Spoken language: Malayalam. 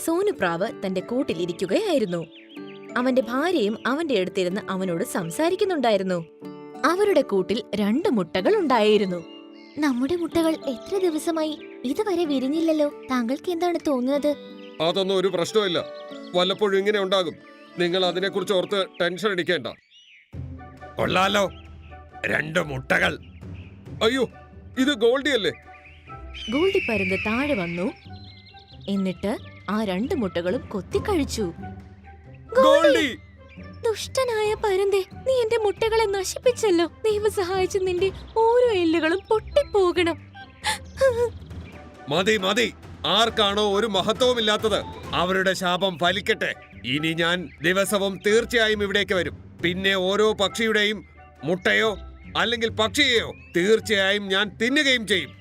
സോനുപ്രാവ് തന്റെ കൂട്ടിലിരിക്കുകയായിരുന്നു. അവന്റെ ഭാര്യയും അവന്റെ അടുത്തിരുന്ന് അവനോട് സംസാരിക്കുന്നുണ്ടായിരുന്നു. അവരുടെ കൂട്ടിൽ 2 മുട്ടകൾ ഉണ്ടായിരുന്നു. നമ്മുടെ മുട്ടകൾ എത്ര ദിവസമായി ഇതുവരെ വിരിഞ്ഞില്ലല്ലോ. താങ്കൾക്ക് എന്താണ് തോന്നുന്നത്? അതൊന്നും ഒരു പ്രശ്നമില്ല. വല്ലപ്പോഴും ഇങ്ങനെ ഉണ്ടാകും. നിങ്ങൾ അതിനെക്കുറിച്ച് ഓർത്ത് ടെൻഷൻ അടിക്കേണ്ട. കൊള്ളാലോ, 2 മുട്ടകൾ. അയ്യോ, ഇത് ഗോൾഡി അല്ലേ? ഗോൾഡി പരുന്ത് താഴെ വന്നു. എന്നിട്ട് ആ 2 മുട്ടകളും കൊത്തിക്കഴിച്ചു. ഗോൾഡി! ദുഷ്ടനായ പരുന്തേ, നീ എന്റെ മുട്ടകളെ നശിപ്പിച്ചല്ലോ. ദൈവം സഹായിച്ച് നിന്റെ ഓരോ എല്ലുകളും പൊട്ടിപ്പോകണം. മതി മതി. ആർക്കാണോ ഒരു മഹത്വവുമില്ലാത്തത് അവരുടെ ശാപം ഫലിക്കട്ടെ. ഇനി ഞാൻ ദിവസവും തീർച്ചയായും ഇവിടേക്ക് വരും. പിന്നെ ഓരോ പക്ഷിയുടെയും മുട്ടയോ അല്ലെങ്കിൽ പക്ഷിയെയോ തീർച്ചയായും ഞാൻ തിന്നുകയും ചെയ്യും.